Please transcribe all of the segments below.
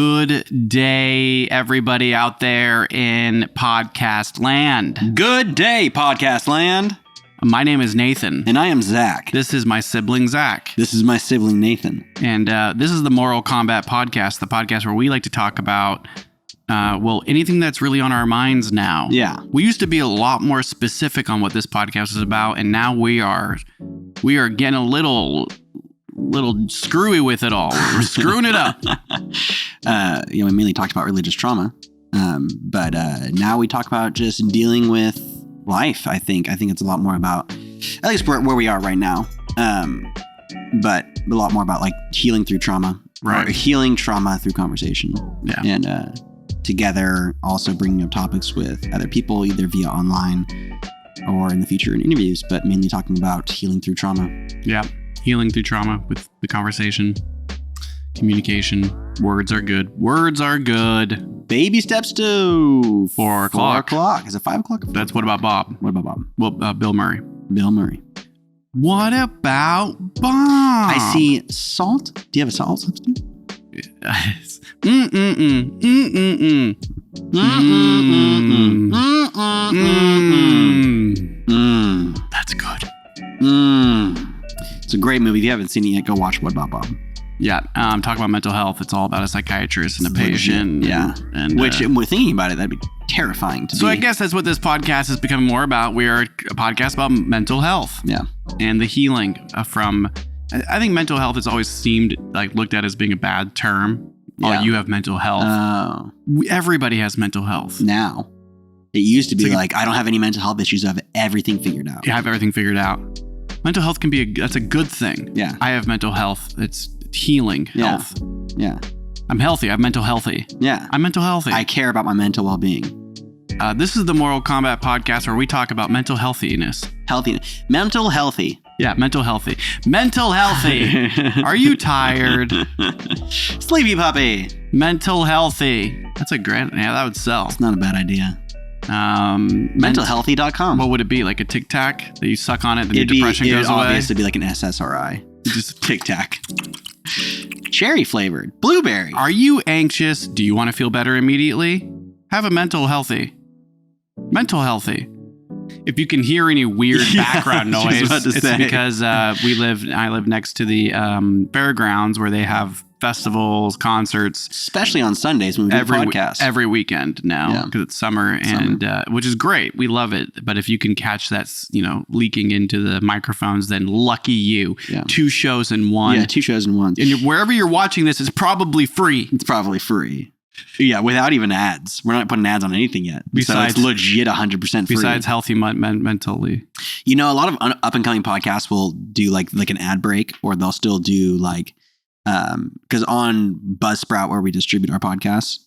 Good day, everybody out there in podcast land. Good day, podcast land. My name is Nathan. And I am Zach. This is my sibling, Zach. This is my sibling, Nathan. And this is the Moral Combat Podcast, the podcast where we like to talk about, anything that's really on our minds now. Yeah. We used to be a lot more specific on what this podcast is about, and now we are getting a little screwy with it all. We're screwing it up. We mainly talked about religious trauma, but now we talk about just dealing with life. I think it's a lot more about, at least where we are right now, but a lot more about like healing through trauma, right? Or healing trauma through conversation, yeah, and together also bringing up topics with other people, either via online or in the future in interviews, but mainly talking about healing through trauma. Yeah. Healing through trauma with the conversation, communication. Words are good. Words are good. Baby steps to 4 o'clock. 4 o'clock. Is it 5 o'clock? That's What About Bob? What about Bob? Well, Bill Murray. Bill Murray. What about Bob? I see salt. Do you have a salt substitute? That's good. It's a great movie. If you haven't seen it yet, go watch What About Bob. Yeah, talking about mental health. It's all about a psychiatrist and a patient. Yeah, and which, we're thinking about it, that'd be terrifying to be. So I guess that's what this podcast is becoming more about. We are a podcast about mental health. Yeah, and the healing from. I think mental health has always seemed like looked at as being a bad term. Yeah. Oh, you have mental health. Oh, everybody has mental health now. It used to be like I don't have any mental health issues. I have everything figured out. You have everything figured out. Mental health can be that's a good thing. Yeah. I have mental health. It's healing health. Yeah. I'm healthy. I'm mental healthy. Yeah. I'm mental healthy. I care about my mental well-being. This is the Moral Combat Podcast where we talk about mental healthiness. Healthiness. Mental healthy. Yeah, mental healthy. Mental healthy. Are you tired? Sleepy puppy. Mental healthy. That's a great, that would sell. It's not a bad idea. Mentalhealthy.com. What would it be? Like a Tic Tac that you suck on it, then your depression goes away? It'd be like an SSRI. Just Tic Tac. Cherry flavored. Blueberry. Are you anxious? Do you want to feel better immediately? Have a mental healthy. Mental healthy. If you can hear any weird background noise, it's because I live next to the fairgrounds where they have festivals, concerts, especially on Sundays when we do podcasts. Every weekend now because it's summer, and which is great. We love it. But if you can catch that, leaking into the microphones, then lucky you. Yeah. 2 shows in one. Yeah, 2 shows in one. And wherever you're watching this, it's probably free. It's probably free. Yeah, without even ads. We're not putting ads on anything yet. Besides, so it's legit 100% free. Besides healthy mentally. A lot of up-and-coming podcasts will do like an ad break, or they'll still do like, because on Buzzsprout, where we distribute our podcasts,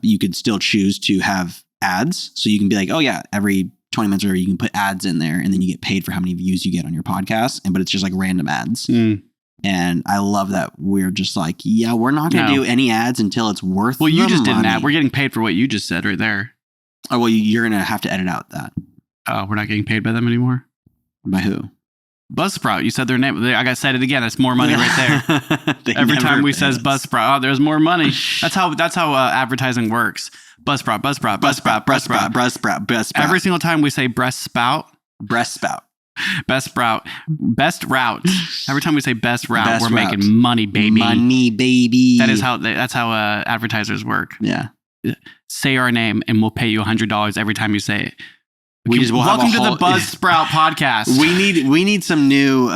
you could still choose to have ads. So you can be like, oh yeah, every 20 minutes or you can put ads in there, and then you get paid for how many views you get on your podcast. But it's just like random ads. And I love that we're just like, yeah, we're not going to do any ads until it's worth. Well, you just did an ad. We're getting paid for what you just said right there. Oh, well, you're going to have to edit out that. Oh, we're not getting paid by them anymore? By who? Buzzsprout. You said their name. I got said it again. That's more money right there. Every time we says Buzzsprout, there's more money. That's how advertising works. Buzzsprout. Every single time we say breast spout. Best route. Every time we say best route, we're making money, baby. Money, baby. That's how advertisers work. Yeah. Say our name and we'll pay you $100 every time you say it. Welcome to the Buzzsprout podcast. We need some new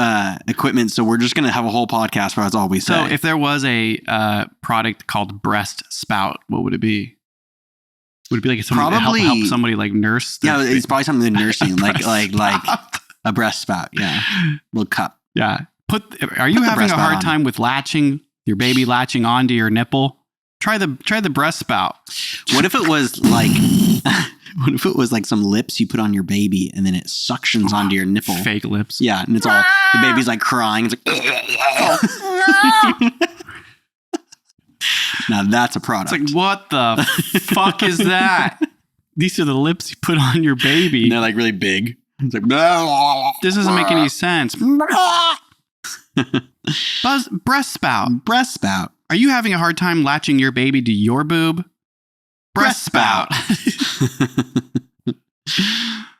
equipment, so we're just gonna have a whole podcast where that's all we say. So if there was a product called breast spout, what would it be? Would it be like somebody help somebody like nurse? Yeah, it's probably something in nursing, like a breast spout. Yeah, little cup. Yeah. Are you having a hard time with your baby latching onto your nipple? Try the breast spout. What if it was like? What if it was like some lips you put on your baby and then it suctions onto your nipple? Fake lips. Yeah, and it's all the baby's like crying. It's like. Now that's a product. It's like, what the fuck is that? These are the lips you put on your baby. And they're like really big. It's like, this doesn't make any sense. Breast spout. Breast spout. Are you having a hard time latching your baby to your boob? Breast spout.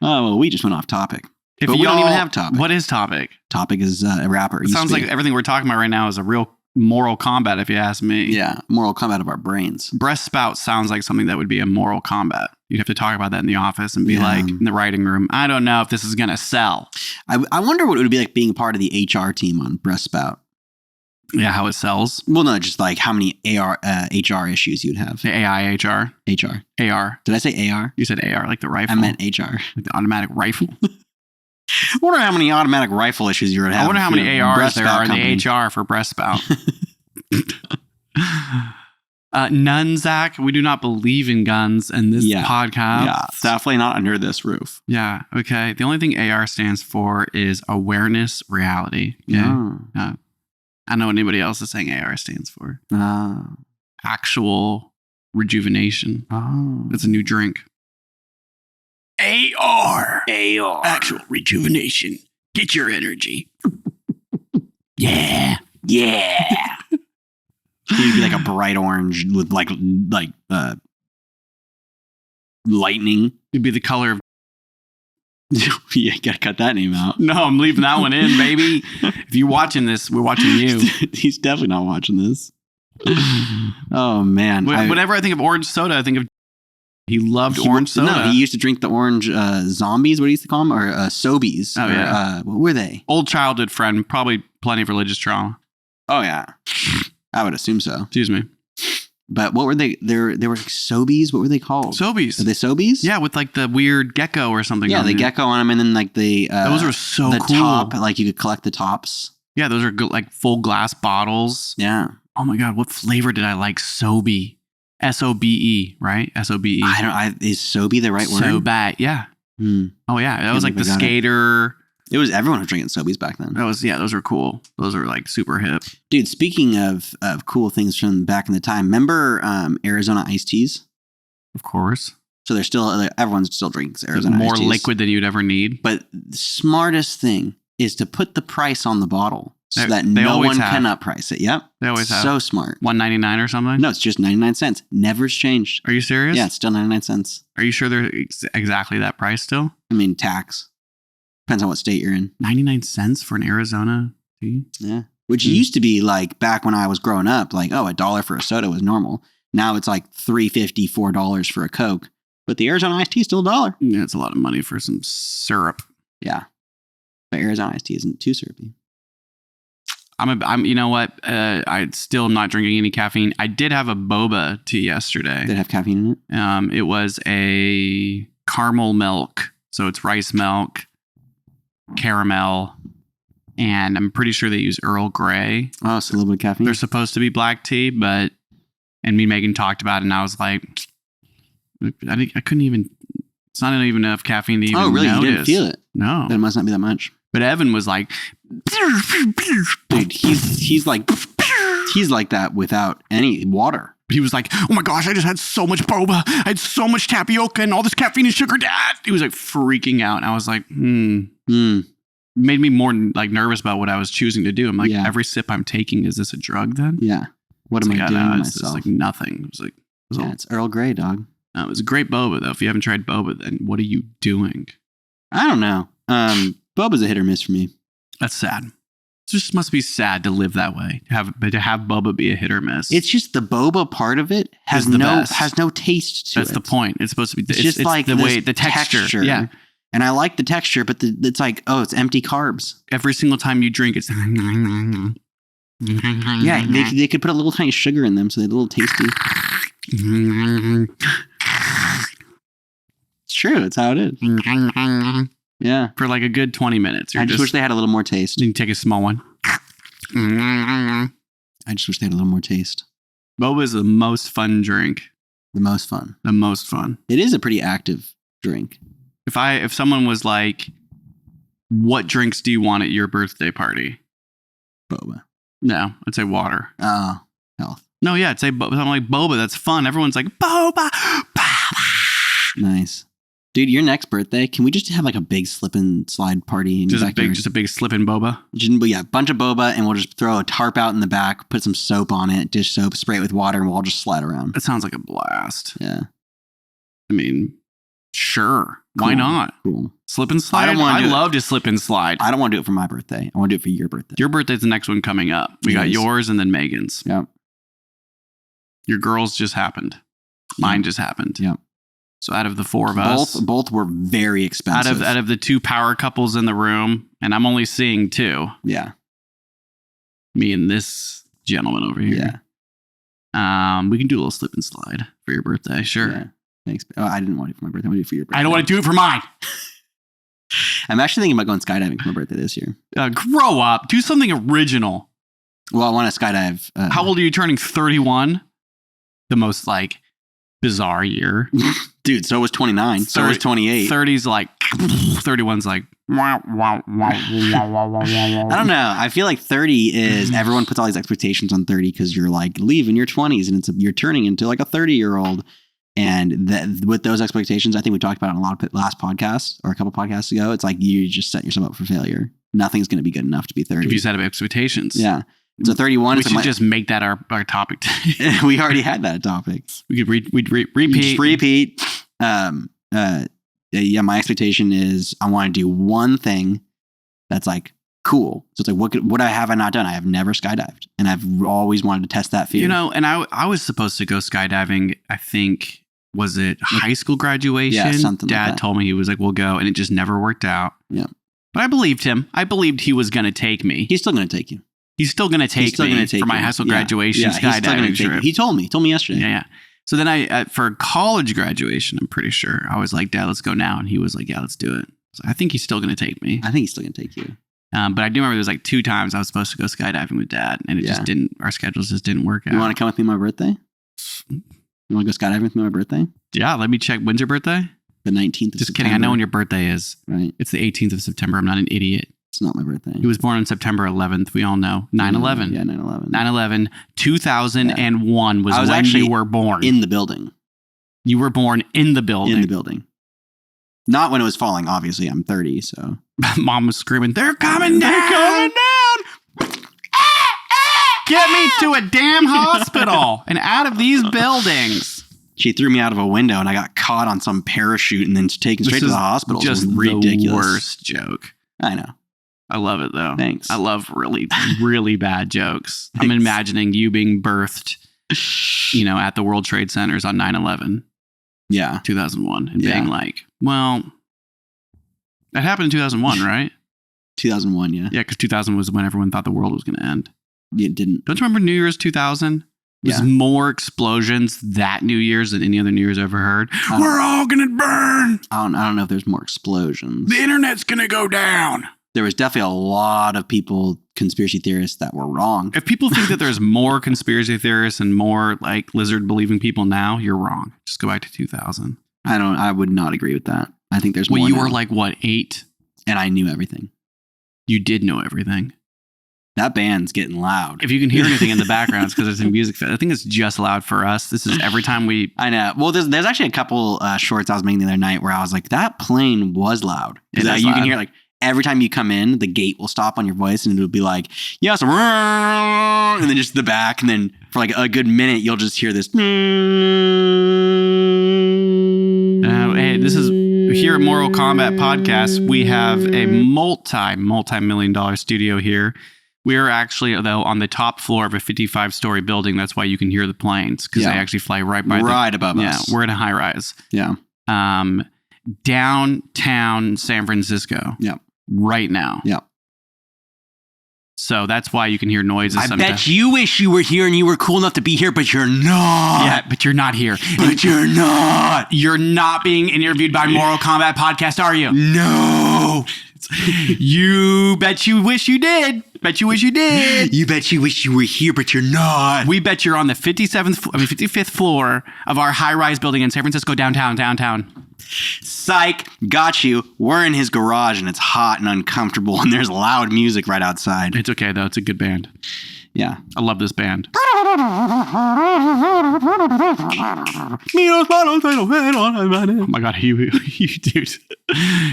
Oh, well, we just went off topic. If but we don't even have topic. What is topic? Topic is a rapper. It sounds like everything we're talking about right now is a real Mortal Kombat, if you ask me. Yeah, Mortal Kombat of our brains. Breast spout sounds like something that would be a Mortal Kombat. You'd have to talk about that in the office and be like, in the writing room, I don't know if this is going to sell. I wonder what it would be like being a part of the HR team on breast spout. Yeah, how it sells. Well, no, just like how many HR issues you'd have. The AI HR. HR. AR. Did I say AR? You said AR, like the rifle. I meant HR. Like the automatic rifle. I wonder how many automatic rifle issues you would have. I wonder how many ARs there are in the HR for breast spout. None, Zach. We do not believe in guns in this podcast. Yeah, definitely not under this roof. Yeah, okay. The only thing AR stands for is awareness reality. Okay? I don't know what anybody else is saying AR stands for. Actual rejuvenation. That's a new drink. AR. Actual rejuvenation. Get your energy. Yeah. You'd be like a bright orange with like lightning. It'd be the color of... Yeah, you gotta cut that name out. No, I'm leaving that one in, baby. If you're watching this, we're watching you. He's definitely not watching this. Oh, man. Whenever I think of orange soda, I think of... He loved orange soda. No, he used to drink the orange zombies. What do you used to call them? Or Sobies. Oh, yeah. What were they? Old childhood friend. Probably plenty of religious trauma. Oh, yeah. I would assume so. Excuse me. But what were they? They were Sobies. What were they called? Sobies. Are they Sobies? Yeah, with like the weird gecko or something. Yeah, the gecko on them, and then like the those are so the cool. top, like you could collect the tops. Yeah, those are like full glass bottles. Yeah. Oh my god, what flavor did I like? Sobe. SOBE, right? SOBE. Is Sobe the right word? Sobat, yeah. Oh yeah, that was like the skater. It was everyone was drinking Sobies back then. Those were cool. Those were like super hip. Dude, speaking of cool things from back in the time, remember Arizona iced teas? Of course. So everyone's still drinking Arizona more iced teas. Liquid than you'd ever need. But the smartest thing is to put the price on the bottle so that no one can upprice it. Yep. They always have. So smart. $1.99 or something? No, it's just 99 cents. Never's changed. Are you serious? Yeah, it's still 99 cents. Are you sure they're exactly that price still? I mean, tax. Depends on what state you're in. 99 cents for an Arizona tea? Yeah. Which used to be like back when I was growing up, like, $1 for a soda was normal. Now it's like $3.50, $4 for a Coke. But the Arizona iced tea is still $1. Yeah, it's a lot of money for some syrup. Yeah. But Arizona iced tea isn't too syrupy. I'm you know what? I'm still not drinking any caffeine. I did have a boba tea yesterday. Did it have caffeine in it? It was a caramel milk. So it's rice milk, caramel, and I'm pretty sure they use Earl Grey. Oh, so a little bit of caffeine. They're supposed to be black tea, and me and Megan talked about it, and I was like, I couldn't even. It's not even enough caffeine to even notice. Oh, really? You didn't feel it? No. Then it must not be that much. But Evan was like, dude, he's like that without any water. He was like, oh my gosh, I just had so much boba. I had so much tapioca and all this caffeine and sugar, Dad. He was like freaking out. And I was like, Made me more like nervous about what I was choosing to do. I'm like, every sip I'm taking, is this a drug then? Yeah. What am I doing to myself? It's like nothing. It was like, it's Earl Grey, dog. It was a great boba though. If you haven't tried boba, then what are you doing? I don't know. Boba's a hit or miss for me. That's sad. It just must be sad to live that way. To have boba be a hit or miss. It's just the boba part of it has no taste to it. That's the point. It's supposed to be. It's just like the texture. Yeah. And I like the texture, but it's like, it's empty carbs. Every single time you drink, it's. Yeah, they could put a little tiny sugar in them so they're a little tasty. It's true. It's how it is. Yeah. For like a good 20 minutes. I just wish they had a little more taste. You can take a small one. I just wish they had a little more taste. Boba is the most fun drink. The most fun. The most fun. It is a pretty active drink. If someone was like, what drinks do you want at your birthday party? Boba. No, I'd say water. Oh, health. No, yeah, I'd say something like boba. That's fun. Everyone's like, boba, boba. Nice. Dude, your next birthday, can we just have like a big slip and slide party? In just a big slip and boba? Yeah, a bunch of boba, and we'll just throw a tarp out in the back, put some soap on it, dish soap, spray it with water, and we'll all just slide around. That sounds like a blast. Yeah. I mean, sure. Cool. Why not? Cool. Slip and slide? I love to slip and slide. I don't want to do it for my birthday. I want to do it for your birthday. Your birthday's the next one coming up. We got yours and then Megan's. Yep. Your girl's just happened. Mine just happened. Yep. So out of the four of us, both were very expensive. Out of the two power couples in the room, and I'm only seeing two. Yeah. Me and this gentleman over here. Yeah. We can do a little slip and slide for your birthday. Sure. Yeah. Thanks. Oh, I didn't want it for my birthday. I want to do it for your birthday. I don't want to do it for mine. I'm actually thinking about going skydiving for my birthday this year. Grow up. Do something original. Well, I want to skydive. How old are you turning? 31? The most like bizarre year. Dude, so was 29. So was 28. 30's like 31's like wow. I don't know. I feel like 30 is everyone puts all these expectations on 30 because you're like leaving your 20s and you're turning into like a 30-year-old. And with those expectations, I think we talked about it on a lot of last podcasts or a couple podcasts ago. It's like you just set yourself up for failure. Nothing's going to be good enough to be 30. If you set up expectations. Yeah. So 31. We should just make that our topic. We already had that topic. We could repeat. Just repeat. Yeah, my expectation is I want to do one thing that's like cool. So it's like, what have I not done? I have never skydived, and I've always wanted to test that fear. You know, and I was supposed to go skydiving. I think was it high school graduation? Yeah, something. Dad like that. told me he was like, "We'll go," and it just never worked out. Yeah, but I believed him. I believed he was going to take me. He's still going to take you. He's still going to take me for my high school graduation skydiving trip. He told me yesterday. Yeah. So then I for college graduation, I'm pretty sure I was like, "Dad, let's go now," and he was like, "Yeah, let's do it." So I think he's still going to take me. I think he's still going to take you. But I do remember there was like 2 times I was supposed to go skydiving with Dad, and it just didn't. Our schedules just didn't work out. You want to come with me on my birthday? You want to go skydiving with me on my birthday? Yeah, let me check. When's your birthday? The 19th of Just kidding. I know when your birthday is. Right. It's the 18th of September. I'm not an idiot. It's not my birthday. He was born on September 11th. We all know. 9/11. Yeah, 9/11. 9/11. 2001 was when actually you were born. In the building. You were born in the building. In the building. Not when it was falling, obviously. I'm 30, so. Mom was screaming, "They're coming down! They're coming down! Get me to a damn hospital and out of these buildings." She threw me out of a window and I got caught on some parachute and then taken straight to the hospital. Just ridiculous. The worst joke. I know. I love it though. Thanks. I love really, really bad jokes. Thanks. I'm imagining you being birthed, at the World Trade Centers on 9/11. Yeah. 2001 and being like, well, that happened in 2001, right? 2001, yeah. Yeah, because 2000 was when everyone thought the world was going to end. It didn't. Don't you remember New Year's 2000? There's more explosions that New Year's than any other New Year's ever heard. We're all going to burn. I don't know if there's more explosions. The internet's going to go down. There was definitely a lot of conspiracy theorists that were wrong. If people think that there's more conspiracy theorists and more like lizard believing people now, you're wrong. Just go back to 2000. I would not agree with that. I think there's more. Well, you now. were like, what, 8? And I knew everything. You did know everything. That band's getting loud. If you can hear anything in the background, it's because it's a music fit. I think it's just loud for us. This is every time we... I know. Well, there's actually a couple shorts I was making the other night where I was like, that plane was loud. Because you can hear like every time you come in, the gate will stop on your voice and it'll be like, yes, and then just the back. And then for like a good minute, you'll just hear this. Hey, this is here at Mortal Kombat Podcast. We have a multi-million-dollar studio here. We are actually, though, on the top floor of a 55-story building. That's why you can hear the planes, because they actually fly right above us. Yeah, we're in a high-rise. Yeah. Downtown San Francisco. Yeah. Right now. Yeah. So that's why you can hear noises sometimes. I bet you wish you were here and you were cool enough to be here, but you're not. Yeah, but you're not here. But you're not. You're not being interviewed by Mortal Kombat Podcast, are you? No. You bet you wish you did. Bet you wish you did. You bet you wish you were here, but you're not. We bet you're on the 55th floor of our high-rise building in San Francisco, downtown. Psych, got you. We're in his garage and it's hot and uncomfortable and there's loud music right outside. It's okay though. It's a good band. Yeah. I love this band. Oh my god, dude.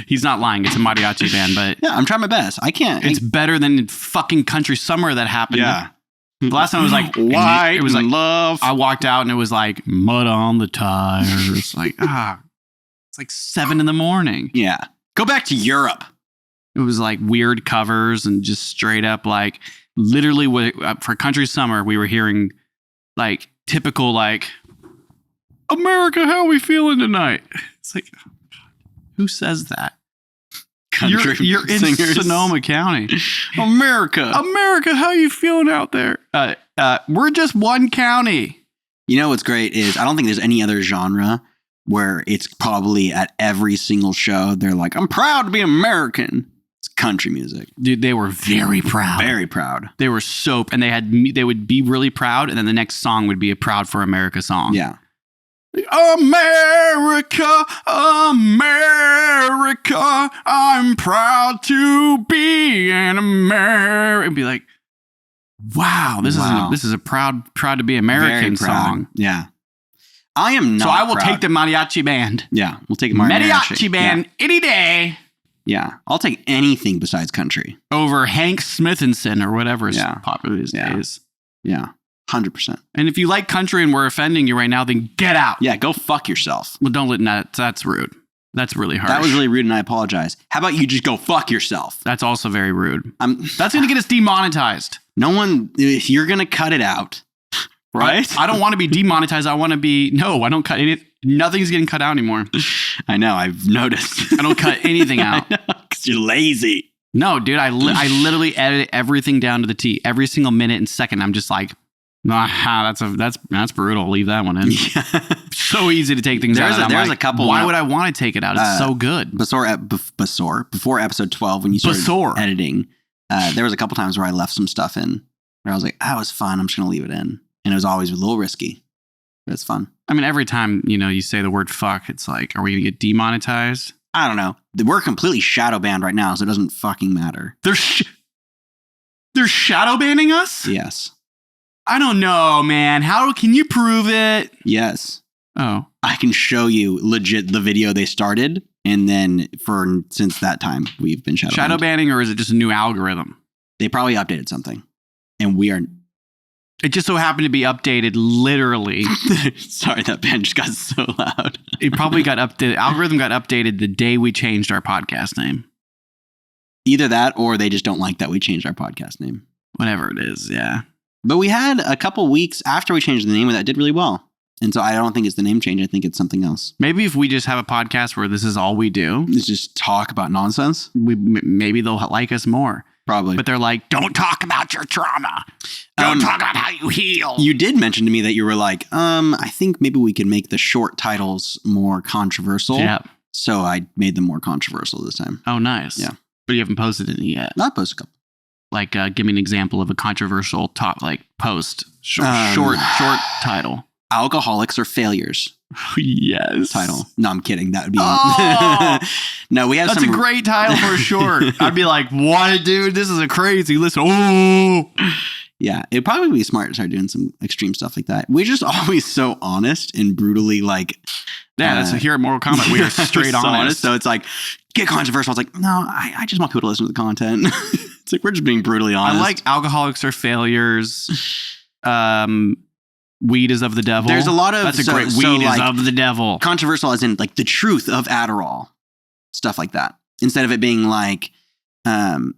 He's not lying. It's a mariachi band, but yeah, I'm trying my best. I can't. It's better than fucking Country Summer that happened. Yeah. The last time it was like White. It was like love. I walked out and it was like mud on the tires. Like it's like 7 a.m. Yeah. Go back to Europe. It was like weird covers and just straight up like literally for Country Summer we were hearing like typical like America, how are we feeling tonight? It's like who says that? Country you're in singers. Sonoma County. America, how you feeling out there? We're just one county. You know what's great is I don't think there's any other genre where it's probably at every single show they're like, I'm proud to be American. It's country music. Dude, they were very proud. Very proud. They were so, and they would be really proud, and then the next song would be a Proud for America song. Yeah. America, America, I'm proud to be an American. It'd be like, wow, this is a proud to be American song. Yeah. I am not. So I will proud. take the mariachi band. Yeah, we'll take a mariachi band any day. Yeah, I'll take anything besides country over Hank Smithinson or whatever is popular these days. Yeah. 100%. And if you like country and we're offending you right now, then get out. Yeah, go fuck yourself. Well, don't let that. That's rude. That's really harsh. That was really rude, and I apologize. How about you just go fuck yourself? That's also very rude. That's going to get us demonetized. No one, you're going to cut it out, right? I don't want to be demonetized. I want to be, no, I don't cut any, nothing's getting cut out anymore. I know, I've noticed. I don't cut anything out. Because you're lazy. No, dude, I literally edit everything down to the T. Every single minute and second, I'm just like, that's brutal. Leave that one in. Yeah. So easy to take things out. There's a couple. Why would I want to take it out? It's so good. Before episode 12, when you started editing, there was a couple times where I left some stuff in where I was like, that was fun. I'm just going to leave it in. And it was always a little risky, but it's fun. I mean, every time, you say the word fuck, it's like, are we going to get demonetized? I don't know. We're completely shadow banned right now, so it doesn't fucking matter. They're shadow banning us? Yes. I don't know, man. How can you prove it? Yes. Oh. I can show you legit the video they started, and then since that time, we've been shadow banning, or is it just a new algorithm? They probably updated something, and we are. It just so happened to be updated literally. Sorry, that band just got so loud. It probably got updated. Algorithm got updated the day we changed our podcast name. Either that, or they just don't like that we changed our podcast name. Whatever it is, yeah. But we had a couple weeks after we changed the name that did really well. And so I don't think it's the name change. I think it's something else. Maybe if we just have a podcast where this is all we do. It's just talk about nonsense. Maybe they'll like us more. Probably. But they're like, don't talk about your trauma. Don't talk about how you heal. You did mention to me that you were like, I think maybe we can make the short titles more controversial. Yeah. So I made them more controversial this time. Oh, nice. Yeah. But you haven't posted any yet. Not posted a couple. Like, give me an example of a controversial post. Short title. Alcoholics or failures. Yes. Title. No, I'm kidding. That would be. Oh! No, we have That's a great title for a short. I'd be like, what, dude? This is a crazy listen. Oh. Yeah, it'd probably be smart to start doing some extreme stuff like that. We're just always so honest and brutally like. Yeah, that's here at Mortal Kombat. We are straight honest. So it's like, get controversial. It's like, no, I just want people to listen to the content. It's like, we're just being brutally honest. I like alcoholics or failures. Weed is of the devil. There's a lot of... That's a great... Weed is of the devil. Controversial as in like the truth of Adderall. Stuff like that. Instead of it being like the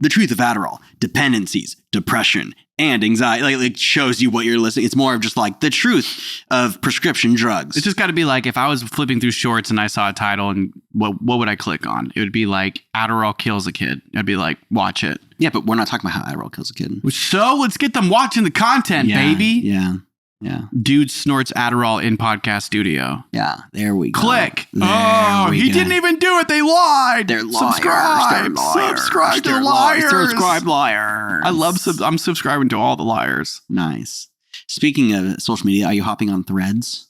truth of Adderall, dependencies, depression, and anxiety. Like shows you what you're listening. It's more of just like the truth of prescription drugs. It's just got to be like if I was flipping through shorts and I saw a title and what would I click on? It would be like Adderall kills a kid. I'd be like, watch it. Yeah, but we're not talking about how Adderall kills a kid. So let's get them watching the content, baby. Yeah. Yeah. Dude snorts Adderall in podcast studio. Yeah. There we go. Click. He didn't even do it. They lied. They're liars. Subscribe. Subscribe to liars. Subscribe liars. I'm subscribing to all the liars. Nice. Speaking of social media, are you hopping on Threads?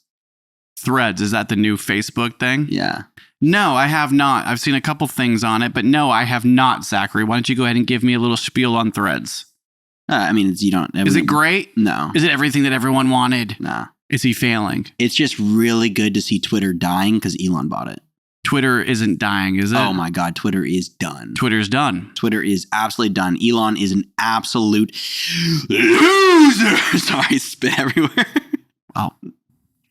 Threads, is that the new Facebook thing? Yeah. No, I have not. I've seen a couple things on it, but no, I have not, Zachary. Why don't you go ahead and give me a little spiel on Threads? I mean, you don't. Is it great? No. Is it everything that everyone wanted? Nah. Is he failing? It's just really good to see Twitter dying because Elon bought it. Twitter isn't dying, is it? Oh my God, Twitter is done. Twitter's done. Twitter is absolutely done. Elon is an absolute loser. Sorry, spit everywhere. Well,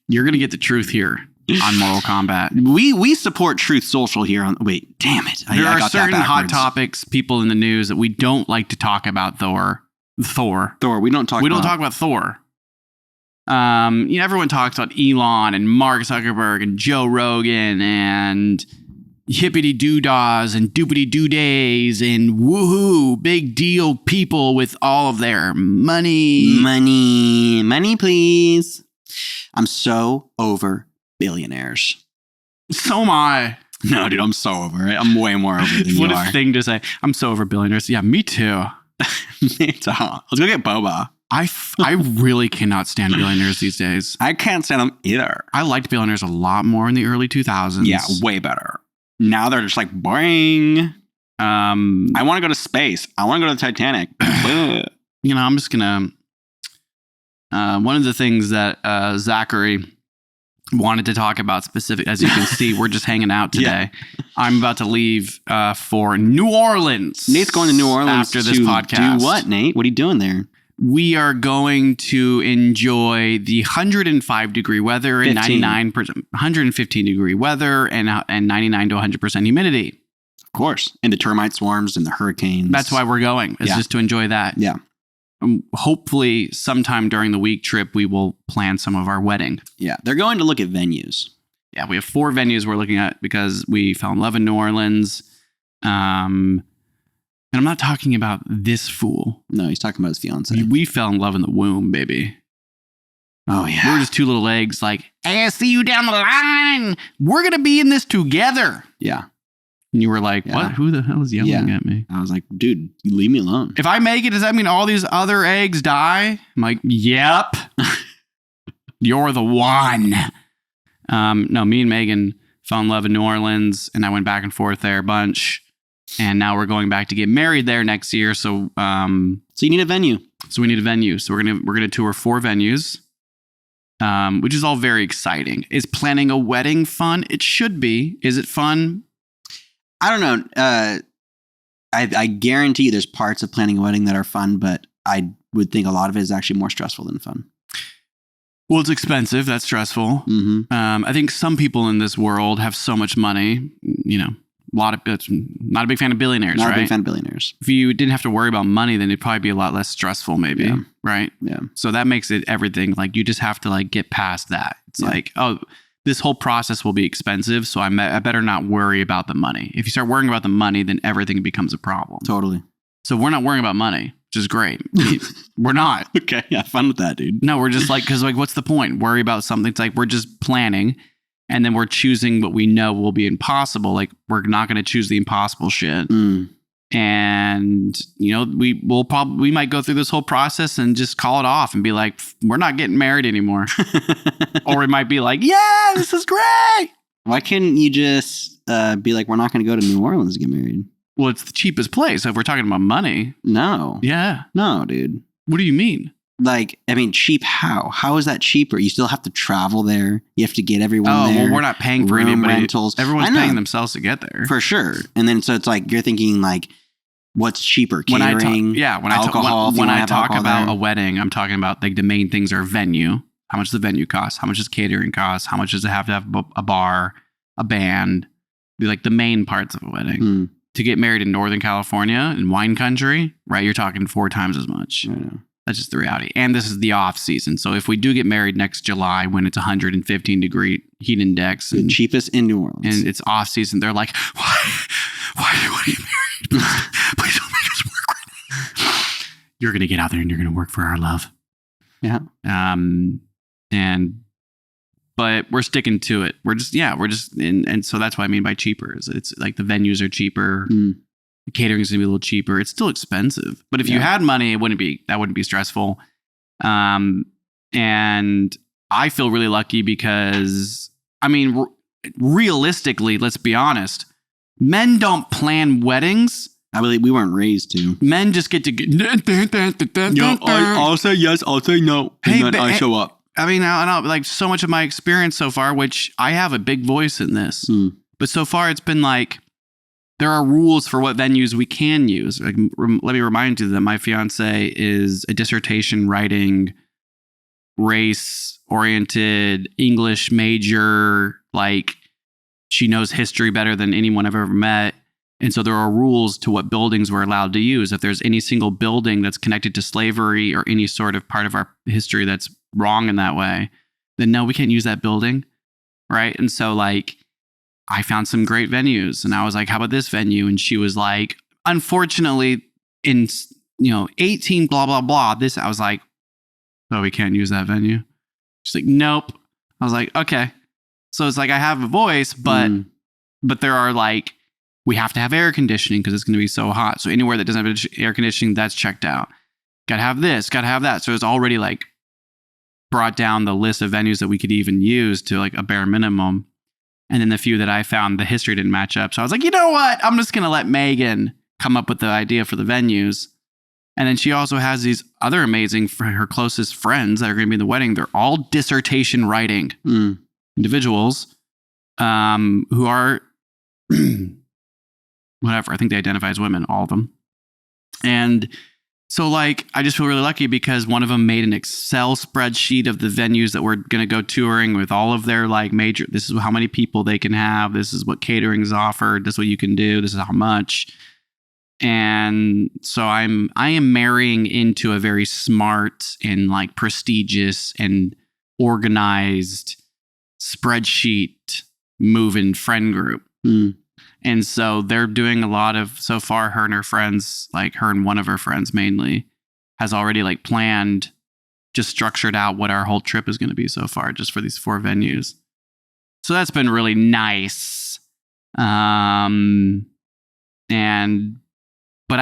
you're going to get the truth here on Mortal Kombat. We support Truth Social here on. Wait, damn it! There are certain hot topics, people in the news that we don't like to talk about. Thor. We don't talk about Thor. Everyone talks about Elon and Mark Zuckerberg and Joe Rogan and hippity doodaws and doopity doo days and woohoo, big deal people with all of their money. Money, please. I'm so over billionaires. So am I. No, dude, I'm so over it. I'm way more over it than you are. What a thing to say. I'm so over billionaires. Yeah, me too. Let's go get Boba. I really cannot stand billionaires these days. I can't stand them either. I liked billionaires a lot more in the early 2000s. Yeah, way better. Now they're just like, boring. I want to go to space. I want to go to the Titanic. I'm just going to... one of the things that Zachary wanted to talk about specific, as you can see, we're just hanging out today. Yeah. I'm about to leave for New Orleans. Nate's going to New Orleans after this podcast. Do what, Nate? What are you doing there? We are going to enjoy the 105 degree weather and 115 degree weather and 99 to 100% humidity. Of course. And the termite swarms and the hurricanes. That's why we're going. It's just to enjoy that. Yeah. Hopefully sometime during the week trip, we will plan some of our wedding. Yeah. They're going to look at venues. Yeah. We have 4 venues we're looking at because we fell in love in New Orleans. And I'm not talking about this fool. No, he's talking about his fiance. We fell in love in the womb, baby. Oh, yeah. We were just 2 little eggs like, hey, I see you down the line. We're going to be in this together. Yeah. And you were like, what? Who the hell is yelling at me? I was like, dude, you leave me alone. If I make it, does that mean all these other eggs die? I'm like, yep. You're the one. No, me and Megan fell in love in New Orleans, and I went back and forth there a bunch. And now we're going back to get married there next year. So you need a venue. So we need a venue. So we're gonna tour 4 venues, which is all very exciting. Is planning a wedding fun? It should be. Is it fun? I don't know. I guarantee you there's parts of planning a wedding that are fun, but I would think a lot of it is actually more stressful than fun. Well, it's expensive. That's stressful. Mm-hmm. I think some people in this world have so much money, not a big fan of billionaires, Not right? a big fan of billionaires. If you didn't have to worry about money, then it'd probably be a lot less stressful, maybe, right? Yeah. So that makes it everything. Like, you just have to, like, get past that. It's like, oh, this whole process will be expensive, so I better not worry about the money. If you start worrying about the money, then everything becomes a problem. Totally. So we're not worrying about money, which is great. We're not. Okay, yeah, fun with that, dude. No, we're just like, because, like, what's the point? Worry about something. It's like, we're just planning. And then we're choosing what we know will be impossible. Like, we're not going to choose the impossible shit. And, we might go through this whole process and just call it off and be like, we're not getting married anymore. Or it might be like, yeah, this is great. Why couldn't you just be like, we're not going to go to New Orleans to get married? Well, it's the cheapest place. So if we're talking about money. No. Yeah. No, dude. What do you mean? Like, I mean, cheap how? How is that cheaper? You still have to travel there. You have to get everyone there. Oh, well, we're not paying for anybody. Rentals. Everyone's paying themselves to get there. For sure. And then so it's like, you're thinking like, what's cheaper? Catering, alcohol. When I talk about a wedding, I'm talking about like the main things are venue. How much does the venue cost? How much does catering cost? How much does it have to have a bar, a band? Be like the main parts of a wedding. To get married in Northern California, in wine country, right? You're talking 4 times as much. That's just the reality. And this is the off season. So if we do get married next July when it's 115 degree heat index. The cheapest in New Orleans. And it's off season. They're like, why do you want to get married? Please don't make us work right now. You're going to get out there and you're going to work for our love. Yeah. But we're sticking to it. And so that's what I mean by cheaper. It's like the venues are cheaper. The catering is gonna be a little cheaper. It's still expensive, but if you had money, that wouldn't be stressful. And I feel really lucky because, I mean, realistically, let's be honest, men don't plan weddings I believe we weren't raised to. Men just get to I'll say yes, I'll say no, and then I show up. I mean, I don't like so much of my experience so far, which I have a big voice in this, but so far it's been like there are rules for what venues we can use. Like, let me remind you that my fiance is a dissertation writing, race-oriented English major. Like, she knows history better than anyone I've ever met. And so there are rules to what buildings we're allowed to use. If there's any single building that's connected to slavery or any sort of part of our history that's wrong in that way, then no, we can't use that building. Right. And so like, I found some great venues and I was like, how about this venue? And she was like, unfortunately in, 18, blah, blah, blah. This, I was like, oh, we can't use that venue. She's like, nope. I was like, okay. So it's like, I have a voice, but there are like, we have to have air conditioning because it's going to be so hot. So anywhere that doesn't have air conditioning, that's checked out. Got to have this, got to have that. So it's already like brought down the list of venues that we could even use to like a bare minimum. And then the few that I found, the history didn't match up. So I was like, you know what? I'm just going to let Megan come up with the idea for the venues. And then she also has these other amazing, for her closest friends that are going to be in the wedding. They're all dissertation writing individuals who are... whatever. I think they identify as women, all of them. And so like, I just feel really lucky because one of them made an Excel spreadsheet of the venues that we're going to go touring with all of their like major, this is how many people they can have. This is what catering is offered. This is what you can do. This is how much. And so I am marrying into a very smart and like prestigious and organized spreadsheet moving friend group. And so they're doing a lot of, so far, her and her friends, like her and one of her friends mainly, has already like planned, just structured out what our whole trip is going to be so far, just for these 4 venues. So that's been really nice. But I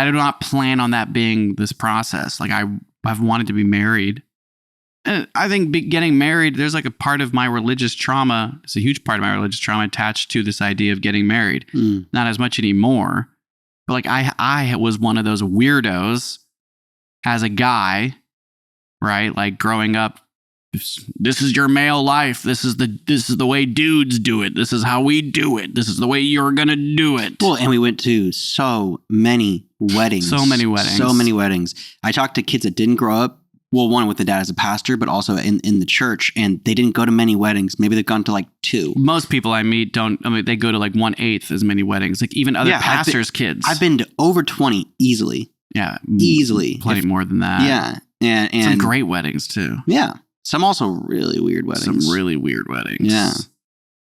do not plan on that being this process. Like I've wanted to be married. I think getting married, there's like a part of my religious trauma. It's a huge part of my religious trauma attached to this idea of getting married. Not as much anymore. But like I was one of those weirdos as a guy, right? Like growing up, this is your male life. This is the way dudes do it. This is how we do it. This is the way you're going to do it. Well, and we went to so many weddings. So many weddings. I talked to kids that didn't grow up. Well, one with the dad as a pastor, but also in the church, and they didn't go to many weddings. Maybe they've gone to like 2. Most people I meet they go to like 1/8 as many weddings. Like even other pastors' kids. I've been to over 20 easily. Yeah. Easily. Plenty more than that. Yeah. And some great weddings too. Yeah. Some also really weird weddings. Some really weird weddings. Yeah.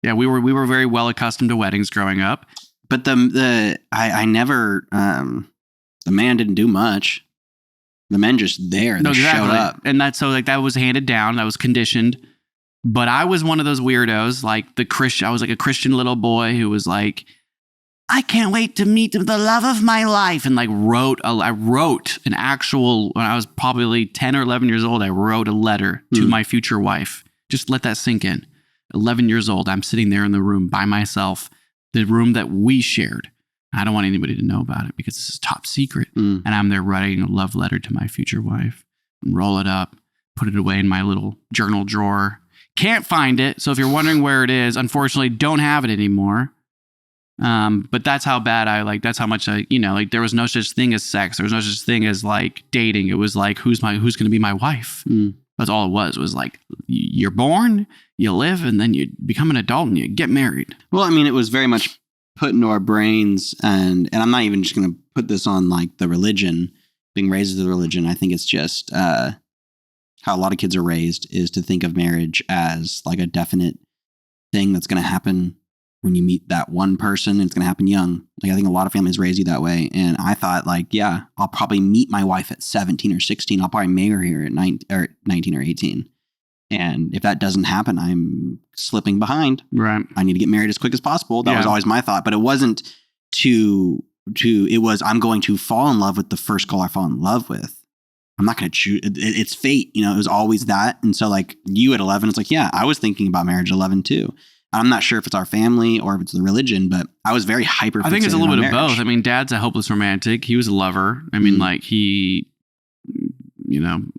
Yeah, we were very well accustomed to weddings growing up. But I never the man didn't do much. The men just there. They showed up. And that's so like that was handed down. That was conditioned. But I was one of those weirdos, like I was like a Christian little boy who was like, I can't wait to meet the love of my life. And like I wrote an actual, when I was probably 10 or 11 years old, I wrote a letter to my future wife. Just let that sink in. 11 years old. I'm sitting there in the room by myself, the room that we shared. I don't want anybody to know about it because this is top secret. And I'm there writing a love letter to my future wife and roll it up, put it away in my little journal drawer. Can't find it. So if you're wondering where it is, unfortunately don't have it anymore. But that's how bad that's how much like there was no such thing as sex. There was no such thing as like dating. It was like, who's going to be my wife? That's all it was like, you're born, you live, and then you become an adult and you get married. Well, I mean, it was very much put into our brains, and I'm not even just going to put this on like the religion, being raised with the religion. I think it's just how a lot of kids are raised is to think of marriage as like a definite thing that's going to happen when you meet that one person, and it's going to happen young. Like I think a lot of families raise you that way. And I thought like, yeah, I'll probably meet my wife at 17 or 16. I'll probably marry her at 19 or 18. And if that doesn't happen, I'm slipping behind. Right. I need to get married as quick as possible. That was always my thought. But it wasn't it was, I'm going to fall in love with the first girl I fall in love with. I'm not going to choose. It's fate. It was always that. And so like you at 11, it's like, yeah, I was thinking about marriage at 11 too. I'm not sure if it's our family or if it's the religion, but I was very hyper. I think it's a little bit of both. I mean, Dad's a hopeless romantic. He was a lover. I mean, like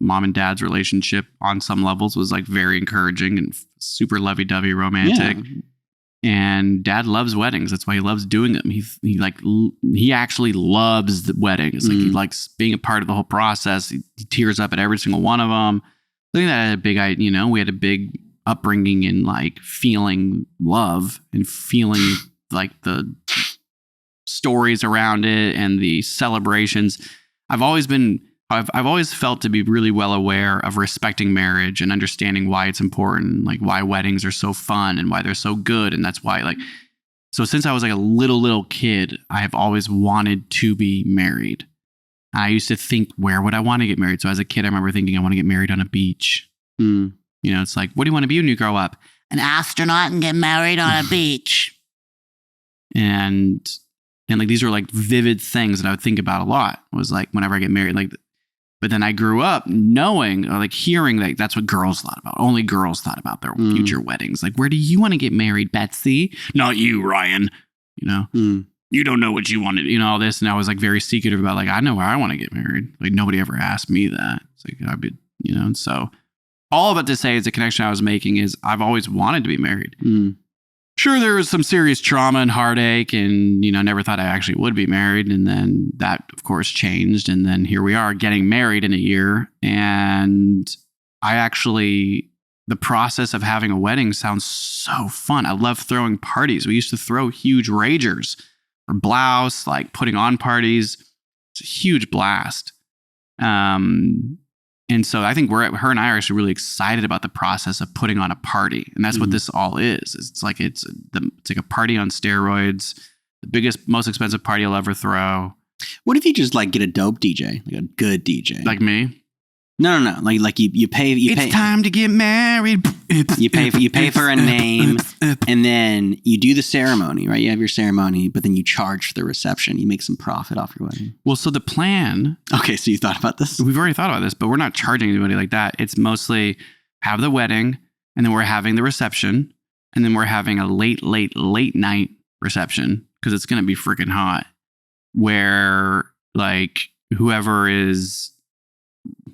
Mom and Dad's relationship on some levels was like very encouraging and super lovey-dovey romantic. Yeah. And Dad loves weddings. That's why he loves doing them. He actually loves the weddings. Like he likes being a part of the whole process. He tears up at every single one of them. I think that had a big, we had a big upbringing in like feeling love and feeling like the stories around it and the celebrations. I've always felt to be really well aware of respecting marriage and understanding why it's important, like why weddings are so fun and why they're so good. And that's why so since I was like a little kid, I have always wanted to be married. I used to think, where would I want to get married? So as a kid, I remember thinking I want to get married on a beach. It's like, what do you want to be when you grow up? An astronaut and get married on a beach. And like, these were like vivid things that I would think about a lot. It was like, whenever I get married, like, but then I grew up knowing or like hearing that that's what girls thought about. Only girls thought about their future weddings. Like, where do you want to get married, Betsy? Not you, Ryan. You don't know what you want to do, all this. And I was like very secretive about like, I know where I want to get married. Like nobody ever asked me that. It's like, and so all of it to say is the connection I was making is I've always wanted to be married. Sure, there was some serious trauma and heartache and, never thought I actually would be married. And then that, of course, changed. And then here we are getting married in a year. And the process of having a wedding sounds so fun. I love throwing parties. We used to throw huge ragers for blouse, like putting on parties. It's a huge blast. And so I think her and I are actually really excited about the process of putting on a party. And that's what this all is. It's like a party on steroids, the biggest, most expensive party I'll ever throw. What if you just like get a dope DJ, like a good DJ? Like me? No. Like you pay. It's time to get married. You pay for a name, and then you do the ceremony, right? You have your ceremony, but then you charge for the reception. You make some profit off your wedding. Well, so the plan. Okay, so you thought about this? We've already thought about this, but we're not charging anybody like that. It's mostly have the wedding, and then we're having the reception, and then we're having a late night reception because it's going to be freaking hot. Where like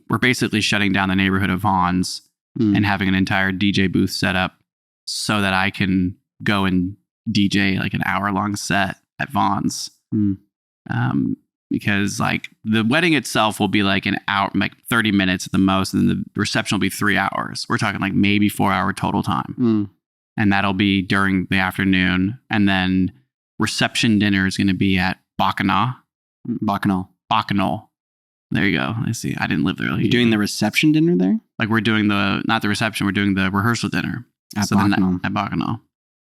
we're basically shutting down the neighborhood of Vaughn's and having an entire DJ booth set up so that I can go and DJ like an hour-long set at Vaughn's. Because like the wedding itself will be like an hour, like 30 minutes at the most, and the reception will be 3 hours. We're talking like maybe 4-hour total time. And that'll be during the afternoon. And then reception dinner is going to be at Bacchanal. There you go. I see. I didn't live there. You're doing the reception dinner there? Like we're doing not the reception, we're doing the rehearsal dinner. At Bacchanal. At Bacchanal.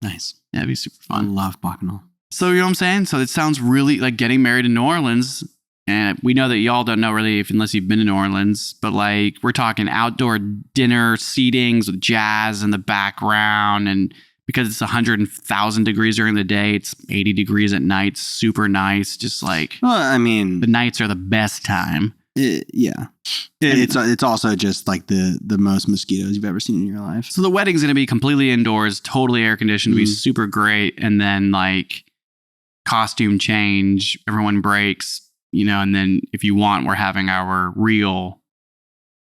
Nice. Yeah, it'd be super fun. I love Bacchanal. So you know what I'm saying? So it sounds really like getting married in New Orleans. And we know that y'all don't know really unless you've been to New Orleans. But like we're talking outdoor dinner seatings with jazz in the background. And because it's 100,000 degrees during the day, it's 80 degrees at night. Super nice. Just like, well, I mean, the nights are the best time. Yeah. It's also just like the most mosquitoes you've ever seen in your life. So the wedding's going to be completely indoors, totally air conditioned, be super great. And then like costume change, everyone breaks, and then if you want, we're having our real,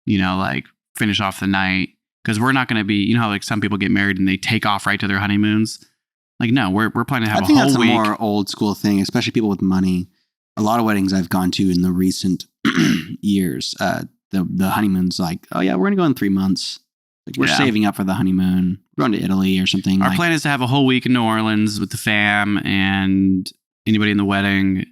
like finish off the night. Because we're not going to be, how like some people get married and they take off right to their honeymoons. Like, no, we're planning to have a whole week. I think that's a more old school thing, especially people with money. A lot of weddings I've gone to in the recent years, the honeymoon's like, oh yeah, we're going to go in 3 months. Like we're saving up for the honeymoon. We're going to Italy or something. Our plan is to have a whole week in New Orleans with the fam and anybody in the wedding.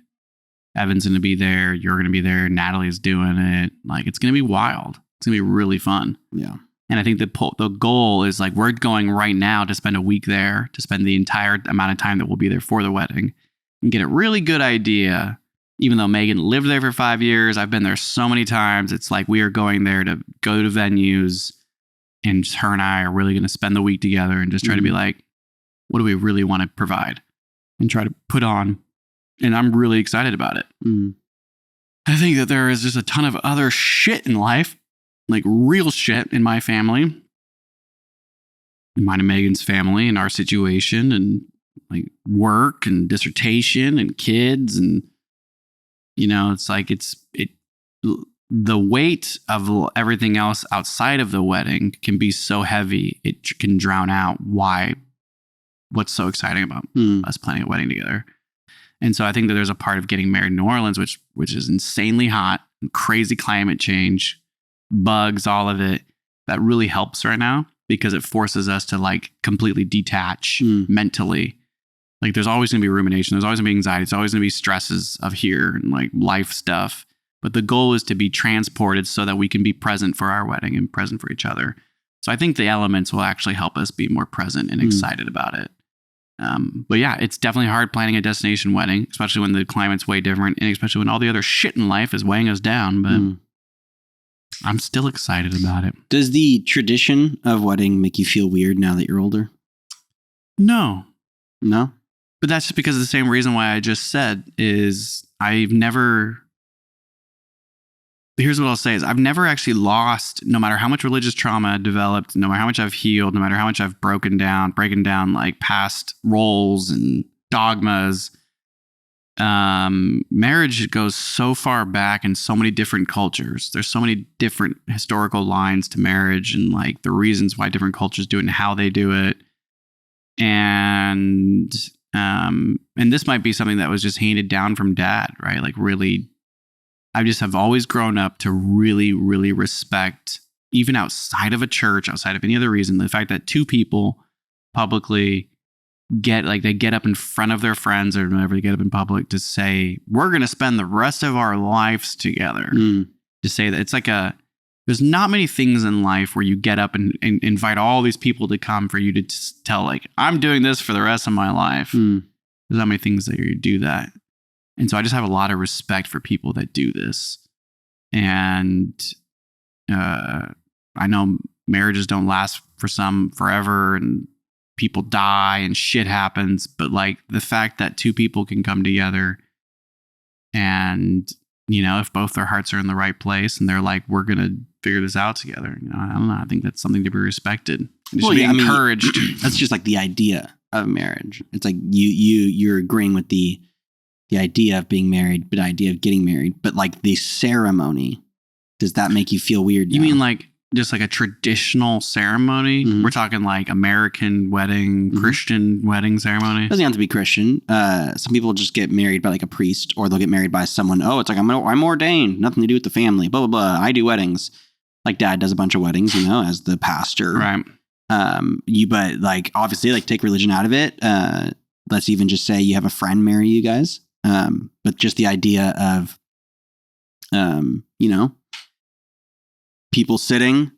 Evan's going to be there. You're going to be there. Natalie's doing it. Like, it's going to be wild. It's going to be really fun. Yeah. And I think the goal is like, we're going right now to spend a week there, to spend the entire amount of time that we'll be there for the wedding and get a really good idea. Even though Megan lived there for 5 years, I've been there so many times. It's like we are going there to go to venues, and her and I are really going to spend the week together and just try to be like, what do we really want to provide and try to put on? And I'm really excited about it. I think that there is just a ton of other shit in life, like real shit in my family mine and Megan's family and our situation and like work and dissertation and kids. And, it's like, the weight of everything else outside of the wedding can be so heavy. It can drown out what's so exciting about us planning a wedding together. And so I think that there's a part of getting married in New Orleans, which is insanely hot, crazy climate change, bugs, all of it, that really helps right now because it forces us to like completely detach mentally. Like there's always going to be rumination. There's always going to be anxiety. There's always going to be stresses of here and like life stuff. But the goal is to be transported so that we can be present for our wedding and present for each other. So I think the elements will actually help us be more present and excited about it. But yeah, it's definitely hard planning a destination wedding, especially when the climate's way different and especially when all the other shit in life is weighing us down. But I'm still excited about it. Does the tradition of wedding make you feel weird now that you're older? No. No? But that's just because of the same reason why I just said is here's what I'll say is I've never actually lost, no matter how much religious trauma I developed, no matter how much I've healed, no matter how much I've breaking down like past roles and dogmas. Marriage goes so far back in so many different cultures. There's so many different historical lines to marriage and like the reasons why different cultures do it and how they do it. And this might be something that was just handed down from dad, right? Like really, I've always grown up to really, really respect, even outside of a church, outside of any other reason, the fact that two people publicly get up in front of their friends or whenever they get up in public to say, we're going to spend the rest of our lives together. To say that it's like there's not many things in life where you get up and invite all these people to come for you to tell like, I'm doing this for the rest of my life. There's not many things that you do that. And so I just have a lot of respect for people that do this. And I know marriages don't last for some forever and people die and shit happens. But like the fact that two people can come together and, if both their hearts are in the right place and they're like, we're going to figure this out together. I don't know. I think that's something to be respected. It should be encouraged. That's just like the idea of marriage. It's like you're agreeing with the idea of being married, but the idea of getting married, but like the ceremony, does that make you feel weird? You mean like just like a traditional ceremony? We're talking like American wedding, Christian wedding ceremony. It doesn't have to be Christian. Some people just get married by like a priest, or they'll get married by someone. Oh, it's like I'm ordained, nothing to do with the family. Blah blah blah. I do weddings. Like dad does a bunch of weddings, as the pastor. Right. But like obviously, like take religion out of it. Let's even just say you have a friend marry you guys. But just the idea of, people sitting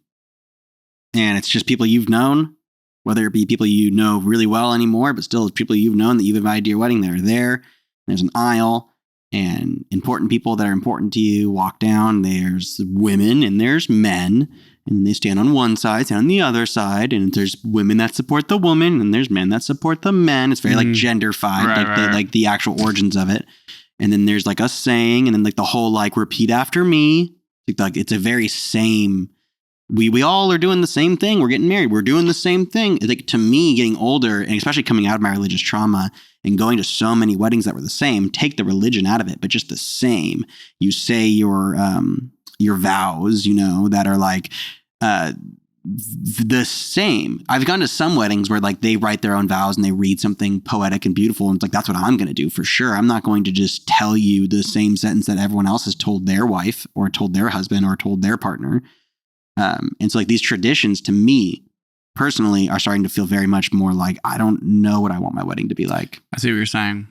and it's just people you've known, whether it be people you know really well anymore, but still people you've known that you've invited to your wedding, they're there. There's an aisle and important people that are important to you walk down. There's women and there's men, and they stand on one side, stand on the other side, and there's women that support the woman and there's men that support the men. It's very like genderfied, like the actual origins of it. And then there's like a saying, and then like the whole like repeat after me. Like it's a very same. We all are doing the same thing. We're getting married. We're doing the same thing. Like to me, getting older, and especially coming out of my religious trauma and going to so many weddings that were the same, take the religion out of it, but just the same. You say your vows, that are like the same. I've gone to some weddings where like they write their own vows and they read something poetic and beautiful. And it's like, that's what I'm going to do for sure. I'm not going to just tell you the same sentence that everyone else has told their wife or told their husband or told their partner. And so like these traditions to me personally are starting to feel very much more like, I don't know what I want my wedding to be like. I see what you're saying.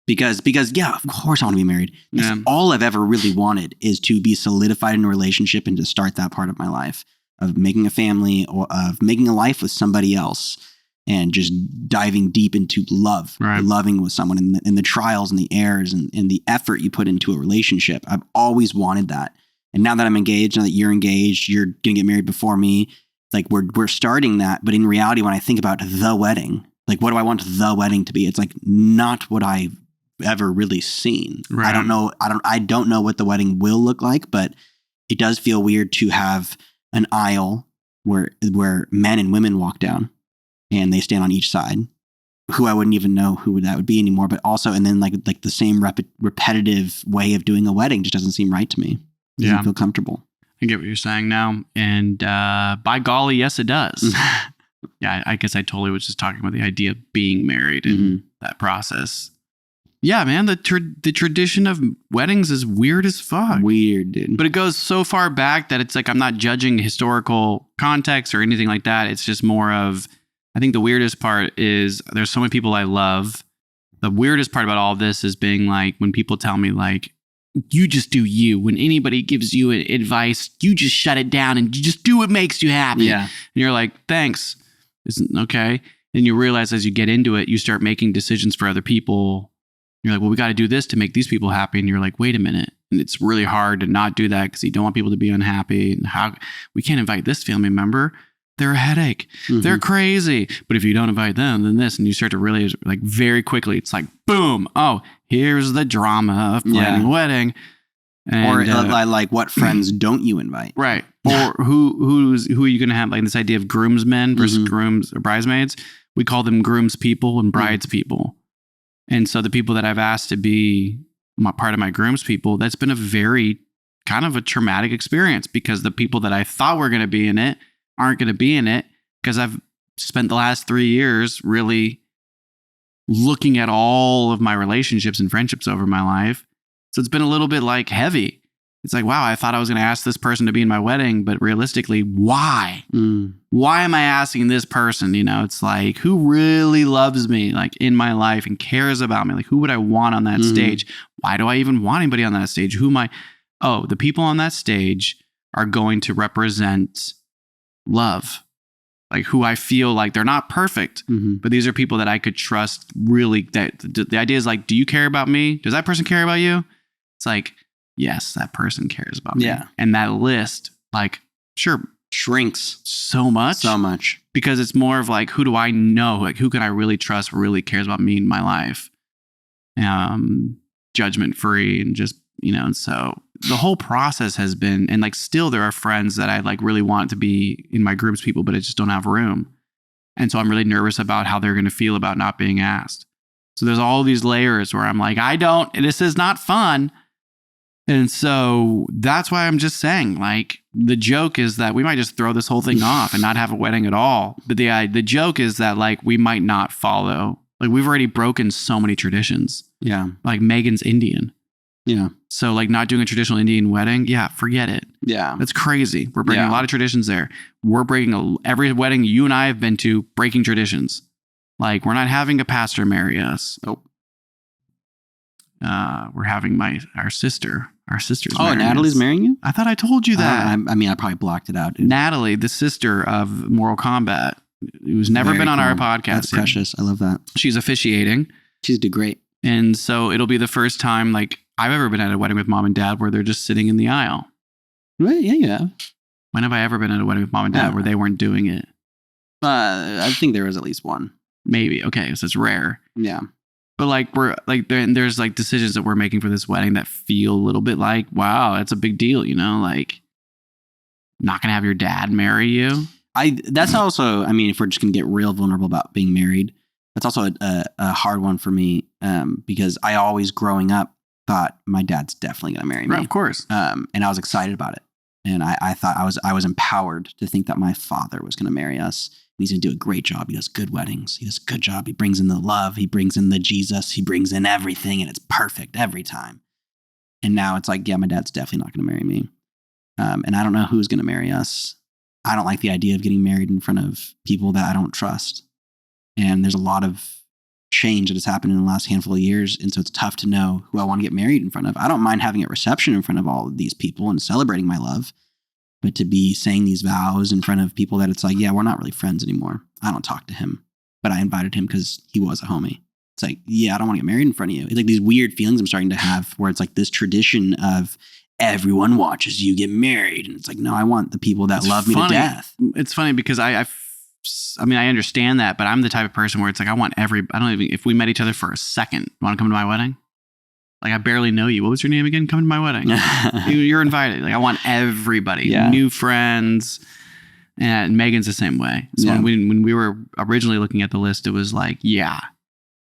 Because yeah, of course I want to be married. Yeah. All I've ever really wanted is to be solidified in a relationship and to start that part of my life of making a family or of making a life with somebody else and just diving deep into love, loving with someone and the trials and the errors and the effort you put into a relationship. I've always wanted that. And now that I'm engaged, now that you're engaged, you're going to get married before me. Like we're starting that. But in reality, when I think about the wedding, like what do I want the wedding to be? It's like not what I've ever really seen. Right. I don't know what the wedding will look like, but it does feel weird to have an aisle where men and women walk down and they stand on each side, who I wouldn't even know who that would be anymore. But also, and then like the same repetitive way of doing a wedding just doesn't seem right to me. Doesn't feel comfortable. I get what you're saying now. And by golly, yes, it does. Yeah, I guess I totally was just talking about the idea of being married and that process. Yeah, man, the tradition of weddings is weird as fuck. Weird, dude. But it goes so far back that it's like I'm not judging historical context or anything like that. It's just more of, I think the weirdest part is there's so many people I love. The weirdest part about all of this is being like, when people tell me like, you just do you. When anybody gives you advice, you just shut it down and you just do what makes you happy. Yeah. And you're like, thanks. Isn't okay. And you realize as you get into it, you start making decisions for other people. You're like, well, we got to do this to make these people happy. And you're like, wait a minute. And it's really hard to not do that because you don't want people to be unhappy. And how we can't invite this family member. They're a headache. They're crazy. But if you don't invite them, then this. And you start to really like very quickly, it's like, boom. Oh, here's the drama of planning a wedding. And, or like what friends don't you invite? Right. Or who are you going to have? Like this idea of groomsmen versus grooms or bridesmaids. We call them grooms people and brides people. And so the people that I've asked to be part of my grooms people, that's been a very kind of a traumatic experience because the people that I thought were going to be in it aren't going to be in it because I've spent the last 3 years really looking at all of my relationships and friendships over my life. So it's been a little bit like heavy. It's like, wow, I thought I was going to ask this person to be in my wedding, but realistically, why? Why am I asking this person? You know, it's like, who really loves me like in my life and cares about me? Like, who would I want on that stage? Why do I even want anybody on that stage? Who am I? Oh, the people on that stage are going to represent love. Like who I feel like they're not perfect, but these are people that I could trust really. That the idea is like, do you care about me? Does that person care about you? It's like, yes, that person cares about me. Yeah. And that list, like, sure, shrinks so much because it's more of like, who do I know? Like, who can I really trust? Really cares about me in my life? Judgment free and just, you know, and so the whole process has been, and like, still there are friends that I like really want to be in my groups people, but I just don't have room. And so I'm really nervous about how they're going to feel about not being asked. So there's all these layers where I'm like, this is not fun. And so that's why I'm just saying, like, the joke is that we might just throw this whole thing off and not have a wedding at all. But the joke is that, like, we might not follow. Like, we've already broken so many traditions. Yeah. Like, Megan's Indian. Yeah. So, like, not doing a traditional Indian wedding, yeah, forget it. Yeah. That's crazy. We're breaking a lot of traditions there. We're breaking every wedding you and I have been to, breaking traditions. Like, we're not having a pastor marry us. Nope. We're having our sister. Our sister's marrying Natalie's us. Marrying you? I thought I told you that. I mean, I probably blocked it out. Dude. Natalie, the sister of Mortal Kombat, who's never been on our podcast. That's precious. I love that. She's officiating. She's do great. And so it'll be the first time like I've ever been at a wedding with mom and dad where they're just sitting in the aisle. Right? Yeah. When have I ever been at a wedding with mom and dad where they weren't doing it? I think there was at least one. Maybe. Okay. So it's rare. Yeah. But like there's like decisions that we're making for this wedding that feel a little bit like, wow, that's a big deal, you know, like not gonna have your dad marry you. That's also, I mean, if we're just gonna get real vulnerable about being married, that's also a hard one for me because I always growing up thought my dad's definitely gonna marry me. Right, of course. And I was excited about it. And I thought I was empowered to think that my father was gonna marry us. He's going to do a great job. He does good weddings. He does a good job. He brings in the love. He brings in the Jesus. He brings in everything, and it's perfect every time. And now it's like, yeah, my dad's definitely not going to marry me. And I don't know who's going to marry us. I don't like the idea of getting married in front of people that I don't trust. And there's a lot of change that has happened in the last handful of years. And so it's tough to know who I want to get married in front of. I don't mind having a reception in front of all of these people and celebrating my love. But to be saying these vows in front of people that it's like, yeah, we're not really friends anymore. I don't talk to him, but I invited him because he was a homie. It's like, yeah, I don't want to get married in front of you. It's like these weird feelings I'm starting to have where it's like this tradition of everyone watches you get married. And it's like, no, I want the people that love me to death. It's funny because I mean, I understand that, but I'm the type of person where it's like, I don't even, if we met each other for a second, want to come to my wedding? Like, I barely know you. What was your name again? Come to my wedding. You're invited. Like, I want everybody, new friends, And Megan's the same way. So when we were originally looking at the list, it was like,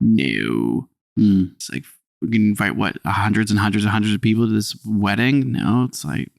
no. It's like, we can invite hundreds and hundreds and hundreds of people to this wedding? No, it's like,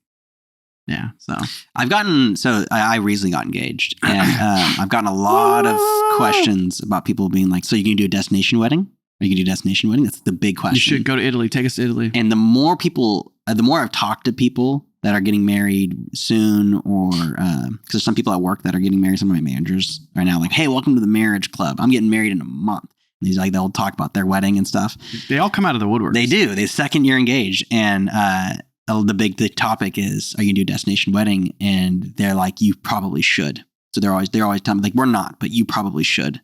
so. I recently got engaged, and I've gotten a lot of questions about people being like, so you can do a destination wedding? Or you can do a destination wedding? That's the big question. You should go to Italy. Take us to Italy. And the more I've talked to people that are getting married soon, or because there's some people at work that are getting married. Some of my managers right now, like, hey, welcome to the marriage club. I'm getting married in a month. And they'll talk about their wedding and stuff. They all come out of the woodwork. They do. They're second year engaged. And the topic is, are you going to do a destination wedding? And they're like, you probably should. So they're always telling me, like, we're not, but you probably should.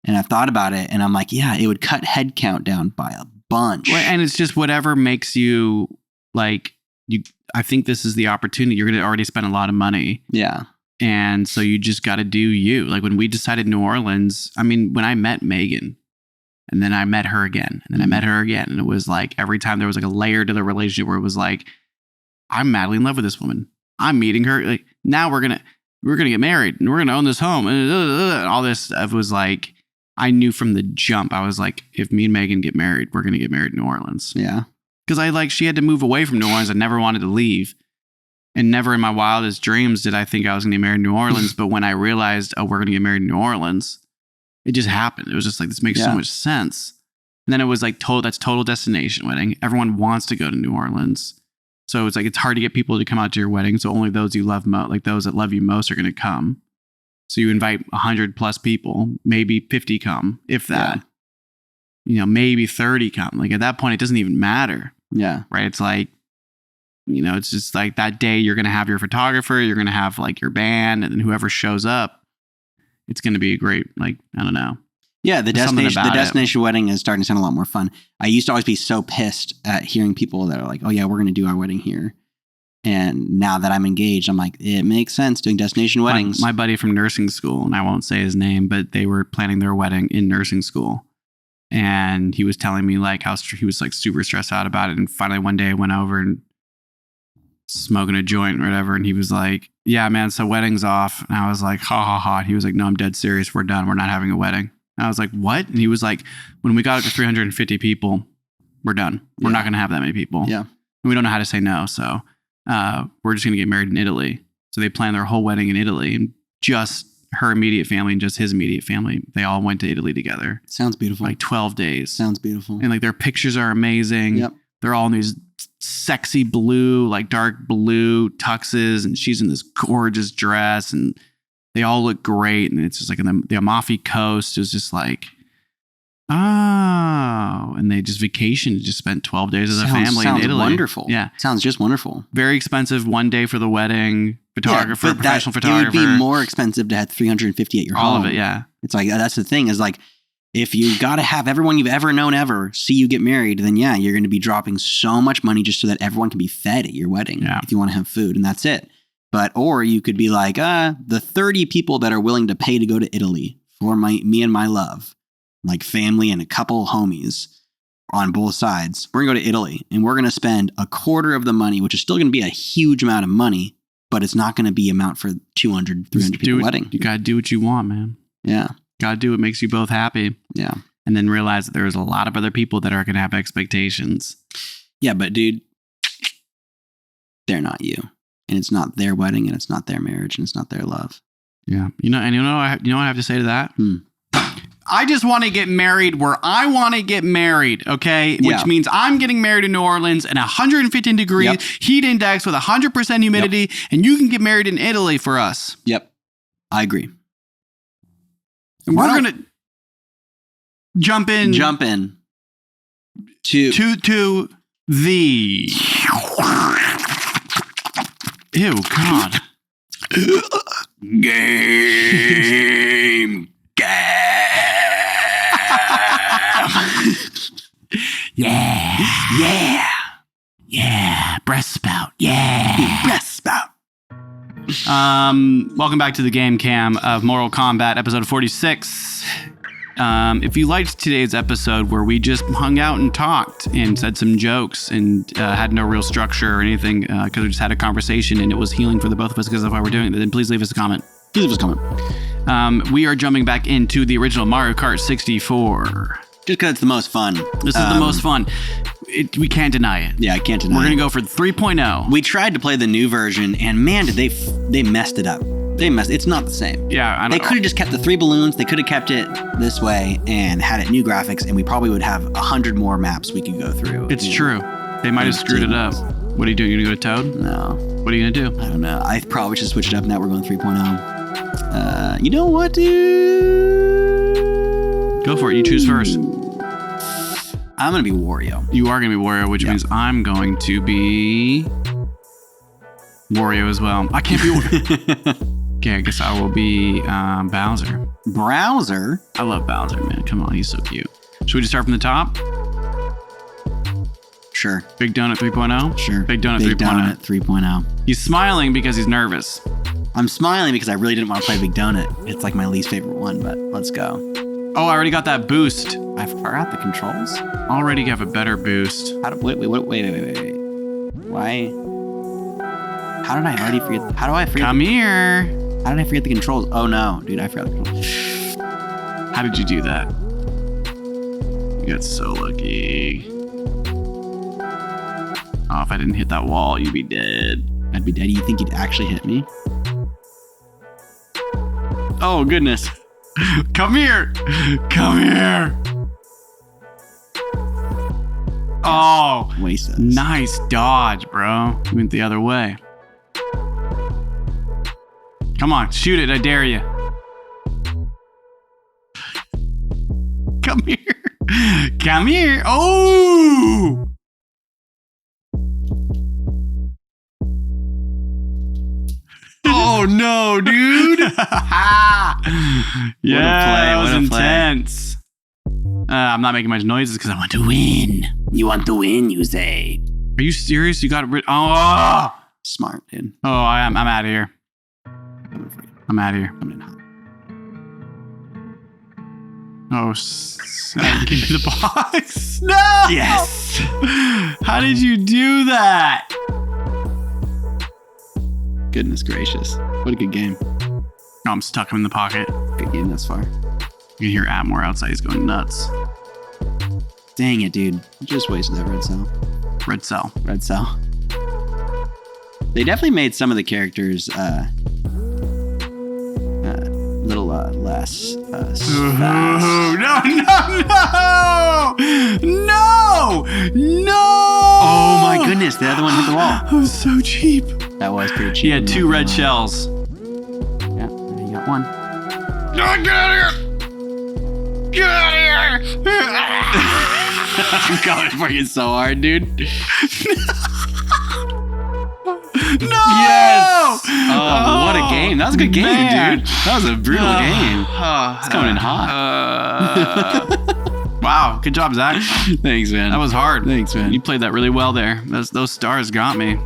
And I've thought about it, and I'm like, yeah, it would cut head count down by a bunch. Well, and it's just whatever makes you like, I think this is the opportunity. You're going to already spend a lot of money. Yeah. And so you just got to do you. Like when we decided New Orleans, I mean, when I met Megan, and then I met her again, and then I met her again, and it was like every time there was like a layer to the relationship where it was like, I'm madly in love with this woman. I'm meeting her. Like now we're gonna get married, and we're gonna own this home, and all this stuff was like, I knew from the jump. I was like, if me and Megan get married, we're gonna get married in New Orleans. Yeah, because she had to move away from New Orleans. I never wanted to leave. And never in my wildest dreams did I think I was going to get married in New Orleans. But when I realized, we're going to get married in New Orleans, it just happened. It was just like, this makes so much sense. And then it was like, that's total destination wedding. Everyone wants to go to New Orleans. So it's like, it's hard to get people to come out to your wedding. So only those you love like those that love you most are going to come. So you invite 100 plus people, maybe 50 come, if that. Maybe 30 come. Like at that point, it doesn't even matter. Yeah. Right. It's like, it's just like that day you're going to have your photographer, you're going to have like your band, and then whoever shows up, it's going to be a great, like, I don't know. Yeah. The destination wedding is starting to sound a lot more fun. I used to always be so pissed at hearing people that are like, oh yeah, we're going to do our wedding here. And now that I'm engaged, I'm like, it makes sense doing destination weddings. My buddy from nursing school, and I won't say his name, but they were planning their wedding in nursing school. And he was telling me like how he was like super stressed out about it. And finally one day I went over and smoking a joint or whatever, and he was like, yeah man, so wedding's off. And I was like, ha ha ha. And he was like, no, I'm dead serious, we're done, we're not having a wedding. And I was like, what? And he was like, when we got up to 350 people, we're done, we're not going to have that many people, and we don't know how to say no, so we're just going to get married in Italy. So they planned their whole wedding in Italy, and just her immediate family and just his immediate family, they all went to Italy together. Sounds beautiful. Like 12 days. Sounds beautiful. And like their pictures are amazing. They're all in these sexy blue, like dark blue tuxes, and she's in this gorgeous dress, and they all look great. And it's just like in the Amalfi Coast. It was just like, and they just vacationed, just spent 12 days as a family in Italy. Sounds wonderful. Yeah. Sounds just wonderful. Very expensive, one day for the wedding, photographer, professional photographer. It would be more expensive to have 350 at your home. All of it, yeah. It's like, that's the thing is like, if you got to have everyone you've ever known ever see you get married, then you're going to be dropping so much money just so that everyone can be fed at your wedding if you want to have food, and that's it. Or you could be like, the 30 people that are willing to pay to go to Italy for me and my love, like family and a couple homies on both sides, we're going to go to Italy, and we're going to spend a quarter of the money, which is still going to be a huge amount of money, but it's not going to be amount for 200, 300 people wedding. You got to do what you want, man. Yeah. Got to do what makes you both happy. Yeah. And then realize that there's a lot of other people that are going to have expectations. Yeah, but dude, they're not you. And it's not their wedding, and it's not their marriage, and it's not their love. Yeah. You know what I have to say to that? I just want to get married where I want to get married, okay? Which means I'm getting married in New Orleans in 115 degree heat index with 100% humidity, and you can get married in Italy for us. Yep. I agree. And we're going to jump in to the... Ew, God. Game. Yeah. Breast spout. Yeah. Breast spout. Welcome back to the game cam of Mortal Kombat, episode 46. If you liked today's episode where we just hung out and talked and said some jokes and had no real structure or anything because we just had a conversation and it was healing for the both of us because of why we're doing it, then please leave us a comment. We are jumping back into the original Mario Kart 64. Just because it's the most fun. This is the most fun. We can't deny it. Yeah, I can't deny it. We're going to go for 3.0. We tried to play the new version, and man, did they messed it up. It's not the same. Yeah, they could have just kept the 3 balloons. They could have kept it this way and had it new graphics, and we probably would have 100 more maps we could go through. It's true. They might have screwed it up. What are you doing? You going to go to Toad? No. What are you going to do? I don't know. I probably should switch it up. Now we're going 3.0. You know what, dude? Go for it. You choose first. I'm going to be Wario. You are going to be Wario, which means I'm going to be Wario as well. I can't be Wario. Okay, I guess I will be Bowser. Browser? I love Bowser, man. Come on, he's so cute. Should we just start from the top? Sure. Big Donut 3.0? Sure. Big Donut 3.0. Big Donut 3.0. He's smiling because he's nervous. I'm smiling because I really didn't want to play Big Donut. It's like my least favorite one, but let's go. Oh, I already got that boost. I forgot the controls. Already have a better boost. Wait. Why? How did I already forget? How do I forget? Come here. How did I forget the controls? Oh no, dude, I forgot the controls. How did you do that? You got so lucky. Oh, if I didn't hit that wall, you'd be dead. I'd be dead. You think you'd actually hit me? Oh, goodness. Come here. Come here. Oh, Wasted. Nice dodge, bro. You went the other way. Come on, shoot it. I dare you. Come here. Come here. Oh! Oh no, dude! Yeah, it was intense. I'm not making much noises because I want to win. You want to win, you say? Are you serious? You got rid? Oh, smart, dude. Oh, I'm out of here. I'm out of here. I'm in hot. Oh, give me the box. No! Yes! How did you do that? Goodness gracious. What a good game. Oh, I'm stuck. I'm in the pocket. Good game thus far. You can hear Atmore outside. He's going nuts. Dang it, dude. I just wasted that red cell. Red cell. Red cell. They definitely made some of the characters a little less fast. No! Oh my goodness, the other one hit the wall. That was so cheap. That was pretty cheap. He had 2 red shells. Yeah, you got 1. Get out of here! Get out of here! I'm coming for you so hard, dude. No! Yes! Oh, what a game. That was a good game, man. dude. That was a brutal game. It's coming in hot. Wow, good job, Zach. Thanks, man. That was hard. Thanks, man. You played that really well there. Those stars got me.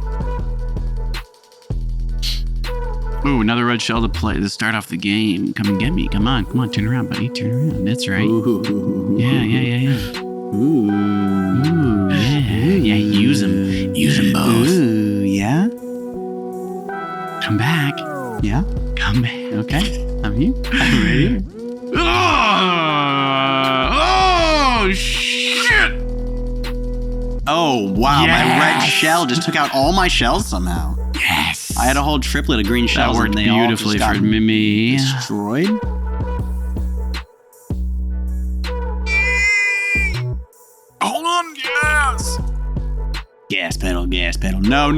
Ooh, another red shell to start off the game. Come and get me. Come on, turn around, buddy. Turn around. That's right. Ooh. Yeah. Ooh, yeah. Use them both. Ooh, yeah. Come back. Yeah. Come back. Okay. I'm here. I'm ready. Oh shit! Oh wow! Yes. My red shell just took out all my shells somehow. Yes. I had a whole triplet of green shells. That worked and they beautifully all just for me. Destroyed. Hold on, gas pedal. No.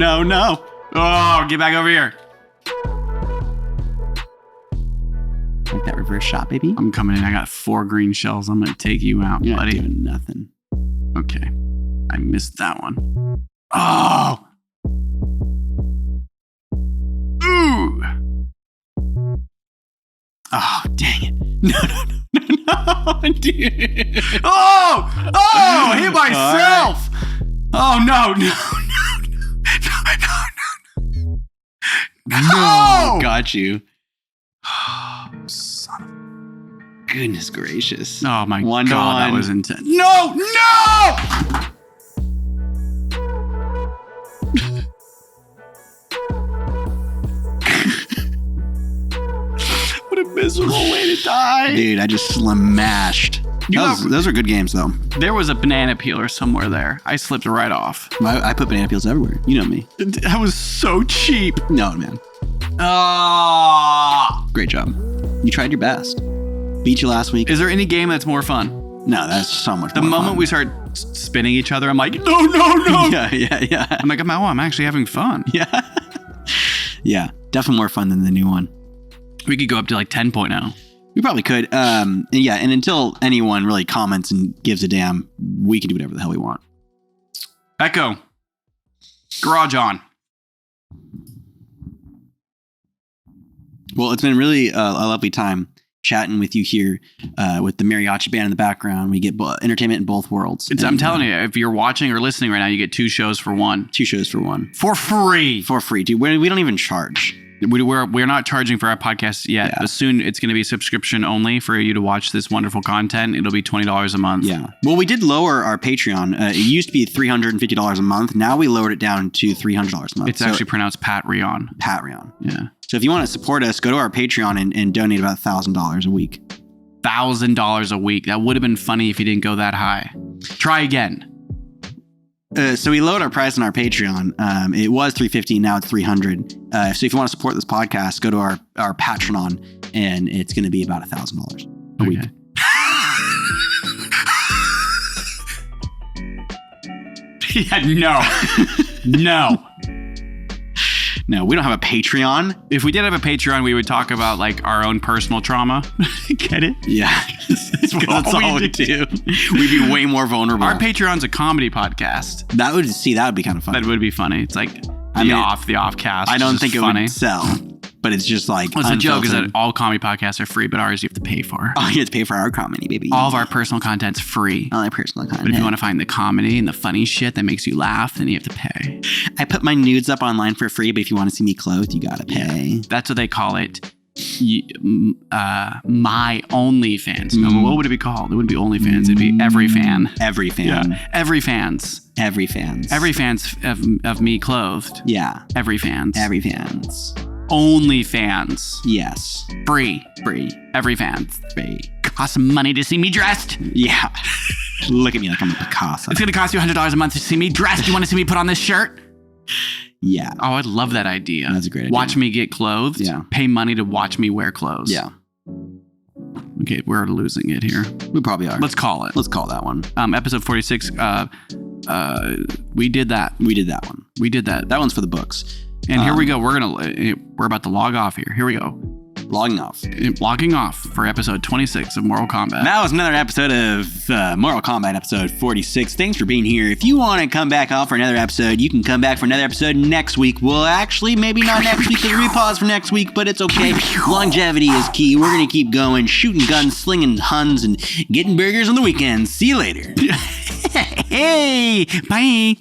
Oh, get back over here. Like that reverse shot, baby. I'm coming in. I got 4 green shells. I'm gonna take you out, You're buddy. not doing nothing. Okay. I missed that one. Oh! Ooh! Oh, dang it. No, dude. Oh! Hit myself! Right. Oh, no. No! Got you. Son of Goodness gracious. Oh my 1-1. God, that was intense. No! What a miserable way to die. Dude, I just smashed. Those are good games, though. There was a banana peeler somewhere there. I slipped right off. I put banana peels everywhere. You know me. That was so cheap. No, man. Great job. You tried your best. Beat you last week. Is there any game that's more fun? No, that's so much the more moment fun. we start spinning each other, I'm like, no. Yeah. I'm like, oh, I'm actually having fun. Yeah. Yeah. Definitely more fun than the new one. We could go up to like 10.0. We probably could. And until anyone really comments and gives a damn, we can do whatever the hell we want. Echo. Garage on. Well, it's been really a lovely time chatting with you here with the mariachi band in the background. We get entertainment in both worlds. I'm telling you, if you're watching or listening right now, you get 2 shows for one. 2 shows for one. For free. For free, dude. We don't even charge. We're not charging for our podcast yet, but soon it's going to be subscription only for you to watch this wonderful content. It'll be $20 a month. Yeah. Well, we did lower our Patreon. It used to be $350 a month. Now we lowered it down to $300 a month. It's actually pronounced Patreon. Patreon. Yeah. So if you want to support us, go to our Patreon and donate about $1,000 a week. $1,000 a week. That would have been funny if you didn't go that high. Try again. So we lowered our price on our Patreon. It was $350, now it's $300. So if you want to support this podcast, go to our Patreon, and it's going to be about $1,000 a week. No. No, we don't have a Patreon. If we did have a Patreon, we would talk about like our own personal trauma. Get it? Yeah. That's all we do. We'd be way more vulnerable. Our Patreon's a comedy podcast. That would be kind of funny. That would be funny. It's like the off cast. I don't think it would sell, but it's just like the joke is that all comedy podcasts are free, but ours you have to pay for. Oh, you have to pay for our comedy, baby. All of our personal content's free. All our personal content. But if you want to find the comedy and the funny shit that makes you laugh, then you have to pay. I put my nudes up online for free, but if you want to see me clothed, you gotta pay. Yeah, that's what they call it. My OnlyFans. No, what would it be called? It wouldn't be OnlyFans. It'd be Every Fan. Every Fan. Yeah. Every Fans. Every Fans. Every Fans of me clothed. Yeah. Every Fans. Every Fans. OnlyFans. Yes. Free. Every Fans. Free. Costs money to see me dressed. Yeah. Look at me like I'm a Picasso. It's going to cost you $100 a month to see me dressed. You want to see me put on this shirt? Yeah. Oh, I'd love that idea. That's a great idea. Watch me get clothed. Yeah. Pay money to watch me wear clothes. Yeah. Okay, we're losing it here. We probably are. Let's call it. Let's call that one. Episode 46. We did that. We did that one. We did that. That one's for the books. And here we go. We're about to log off here. Here we go. Logging off. Logging off for episode 26 of Mortal Kombat. That was another episode of Mortal Kombat episode 46. Thanks for being here. If you want to come back off for another episode, you can come back for another episode next week. Well, actually, maybe not next week because we pause for next week, but it's okay. Longevity is key. We're going to keep going, shooting guns, slinging Huns, and getting burgers on the weekends. See you later. Hey, bye.